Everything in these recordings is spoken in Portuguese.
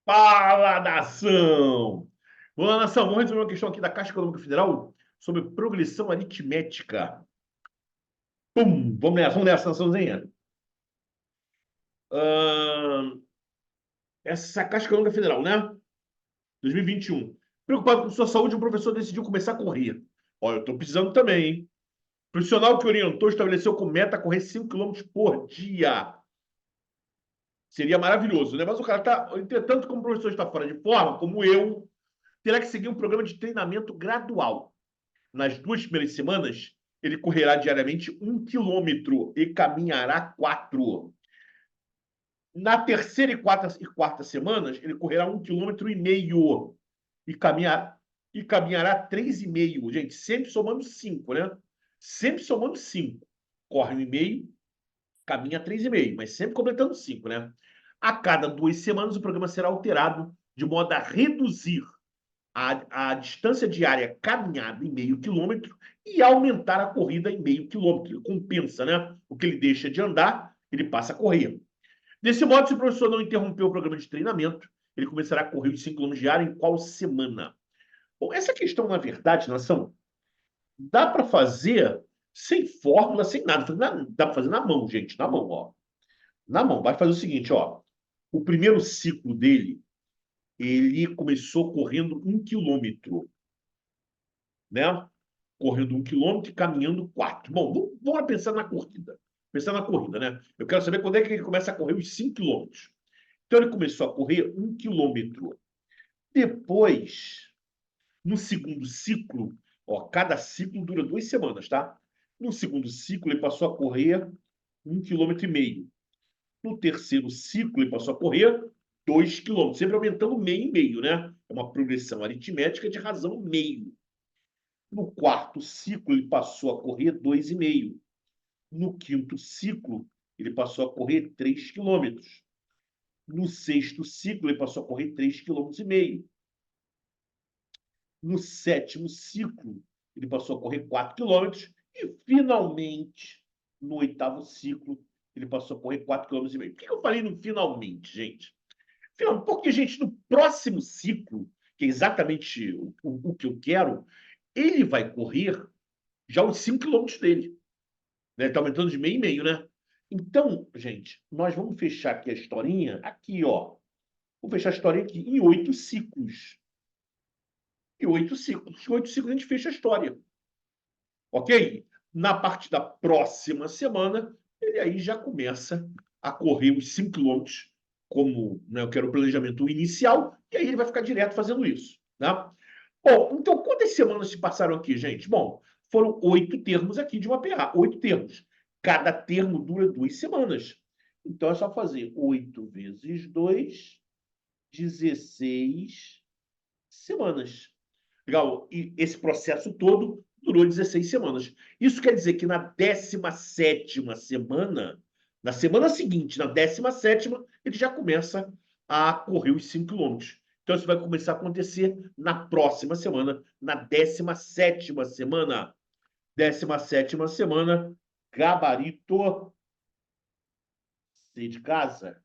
Fala, nação! Vamos lá, nação. Vamos resolver uma questão aqui da Caixa Econômica Federal sobre progressão aritmética. Pum! Vamos nessa, naçãozinha. Ahn, essa Caixa Econômica Federal, né? 2021. Preocupado com sua saúde, um professor decidiu começar a correr. Olha, eu tô precisando também, hein? O profissional que orientou estabeleceu como meta correr 5 quilômetros por dia. Seria maravilhoso, né? Mas o cara tá, entretanto, como o professor está fora de forma, como eu, terá que seguir um programa de treinamento gradual. Nas 2 primeiras semanas, ele correrá diariamente 1 quilômetro e caminhará 4. Na terceira e quarta semanas, ele correrá 1,5 km e caminhará 3,5. Gente, sempre somando 5, né? Sempre somando 5. Corre 1,5, caminha 3,5, mas sempre completando 5, né? A cada 2 semanas, o programa será alterado de modo a reduzir a distância diária caminhada em 0,5 km e aumentar a corrida em 0,5 km. Ele compensa, né? O que ele deixa de andar, ele passa a correr. Desse modo, se o professor não interromper o programa de treinamento, ele começará a correr os 5 km diários em qual semana? Bom, essa questão, na verdade, nação, dá para fazer sem fórmula, sem nada. Dá para fazer na mão, gente, na mão, ó. Na mão. Vai fazer o seguinte, ó. O primeiro ciclo dele, ele começou correndo 1 km, né? Correndo 1 km e caminhando 4. Bom, vamos pensar na corrida. Pensar na corrida, né? Eu quero saber quando é que ele começa a correr os 5 km. Então, ele começou a correr 1 km. Depois, no segundo ciclo, ó, cada ciclo dura 2 semanas, tá? No segundo ciclo, ele passou a correr 1,5 km. No terceiro ciclo, ele passou a correr 2 km, sempre aumentando meio e meio, né? É uma progressão aritmética de razão meio. No quarto ciclo, ele passou a correr 2,5. No quinto ciclo, ele passou a correr 3 km. No sexto ciclo, ele passou a correr 3,5 km. No sétimo ciclo, ele passou a correr 4 km. E, finalmente, no oitavo ciclo, ele passou a correr 4,5 km. Por que eu falei no finalmente, gente? Porque, gente, no próximo ciclo, que é exatamente o que eu quero, ele vai correr já os 5 km dele. Né? Está aumentando de meio e meio, né? Então, gente, nós vamos fechar aqui a historinha, aqui, ó. Vou fechar a historinha aqui em 8 ciclos. Em 8 ciclos. Em 8 ciclos a gente fecha a história. Ok? Na parte da próxima semana, ele aí já começa a correr os 5 km, como, né, eu quero o planejamento inicial, e aí ele vai ficar direto fazendo isso. Tá? Bom, então quantas semanas se passaram aqui, gente? Bom, foram 8 termos aqui de uma PA, 8 termos. Cada termo dura 2 semanas. Então é só fazer 8 vezes 2, 16 semanas. Legal? E esse processo todo durou 16 semanas. Isso quer dizer que na 17ª semana, na semana seguinte, na 17ª, ele já começa a correr os 5 km. Então, isso vai começar a acontecer na próxima semana, na 17ª semana. 17ª semana, gabarito, C de casa.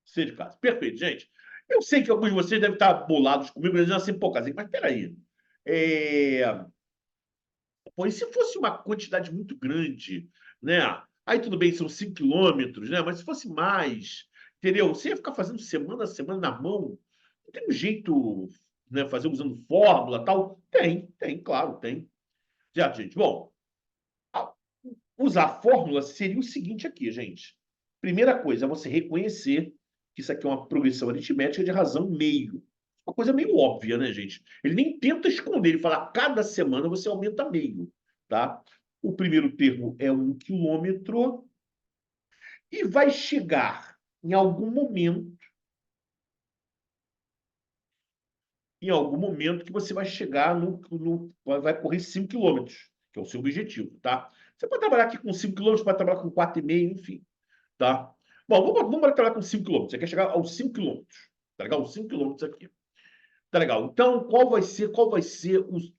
C de casa. Perfeito, gente. Eu sei que alguns de vocês devem estar bolados comigo, dizendo assim, pô, Casinho, mas peraí. É... Pô, e se fosse uma quantidade muito grande, né? Aí tudo bem, são 5 km, né? Mas se fosse mais, entendeu? Você ia ficar fazendo semana a semana na mão. Não tem um jeito, né? Fazer usando fórmula tal? Tem, claro, tem. Já, gente. Bom, usar fórmula seria o seguinte aqui, gente. Primeira coisa, é você reconhecer que isso aqui é uma progressão aritmética de razão meio. Uma coisa meio óbvia, né, gente? Ele nem tenta esconder, ele fala, cada semana você aumenta meio, tá? O primeiro termo é 1 km e vai chegar em algum momento que você vai chegar vai correr 5 km, que é o seu objetivo, tá? Você pode trabalhar aqui com 5 km, pode trabalhar com 4,5, enfim, tá? Bom, vamos trabalhar com 5 km. Você quer chegar aos 5 km, tá legal? Os 5 km aqui. Tá legal. Então, qual vai ser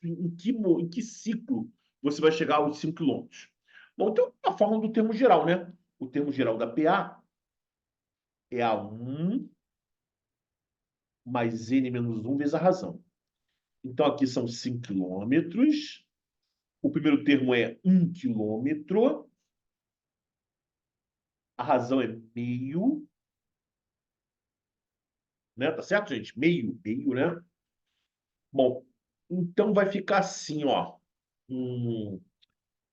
em que ciclo você vai chegar aos 5 km? Bom, então, a forma do termo geral, né? O termo geral da PA é A1 mais N menos 1 vezes a razão. Então, aqui são 5 quilômetros. O primeiro termo é 1 quilômetro. A razão é meio. Né? Tá certo, gente? Meio, né? Bom, então vai ficar assim, ó.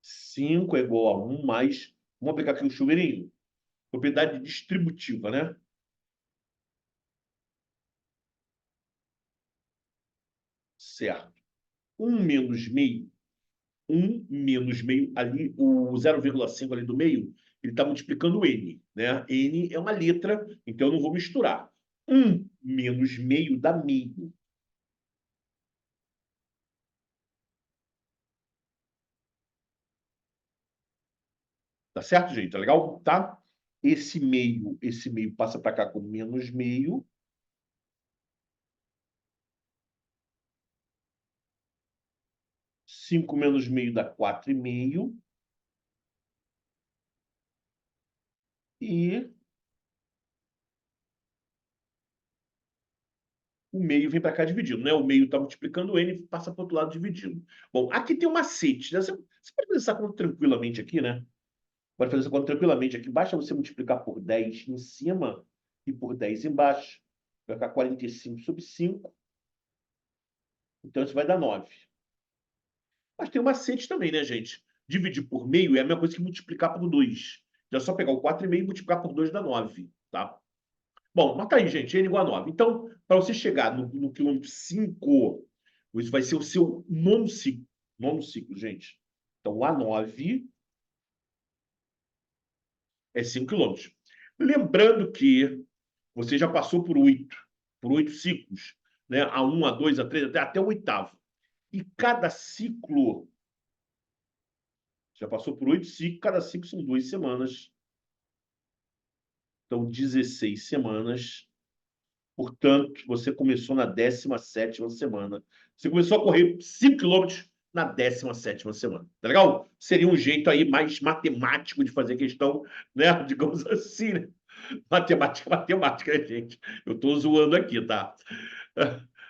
5 é igual a 1 mais... Vamos aplicar aqui o chuveirinho. Propriedade distributiva, né? Certo. 1 menos meio. 1 menos meio, ali, o 0,5 ali do meio, ele está multiplicando N, né? N é uma letra, então eu não vou misturar. 1 menos meio dá meio. Tá certo, gente? Tá legal? Tá? Esse meio passa para cá com menos meio. 5 menos meio dá 4,5. E o meio vem para cá dividindo, né? O meio está multiplicando N e passa para o outro lado dividindo. Bom, aqui tem um macete, né? Você pode fazer essa conta tranquilamente aqui, né? Pode fazer essa conta tranquilamente aqui. Basta você multiplicar por 10 em cima e por 10 embaixo. Vai ficar 45/5. Então, isso vai dar 9. Mas tem um macete também, né, gente? Dividir por meio é a mesma coisa que multiplicar por 2. É só pegar o 4,5 e multiplicar por 2 dá 9, tá? Bom, mas tá aí, gente. N igual a 9. Então, para você chegar no quilômetro 5, isso vai ser o seu nono ciclo. Nono ciclo, gente. Então, o A9 é 5 quilômetros. Lembrando que você já passou por oito ciclos, né? A1, A2, A3, até o oitavo. E cada ciclo, já passou por 8 ciclos, cada ciclo são 2 semanas. Então, 16 semanas. Portanto, você começou na 17ª semana. Você começou a correr 5 quilômetros na 17ª semana. Tá legal? Seria um jeito aí mais matemático de fazer questão, né? Digamos assim, né? Matemática, né, gente? Eu estou zoando aqui, tá?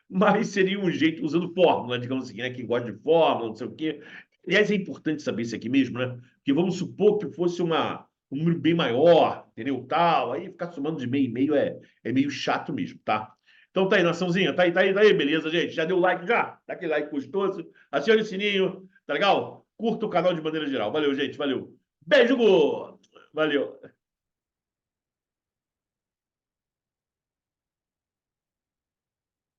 Mas seria um jeito, usando fórmula, digamos assim, né? Quem gosta de fórmula, não sei o quê. Aliás, é importante saber isso aqui mesmo, né? Porque vamos supor que fosse um número bem maior, entendeu? Tal, aí ficar somando de meio em meio é meio chato mesmo, tá? Então tá aí, naçãozinha, tá aí, beleza, gente? Já deu like já? Dá aquele like gostoso, acione o sininho, tá legal? Curta o canal de maneira geral. Valeu, gente, valeu. Beijo, valeu.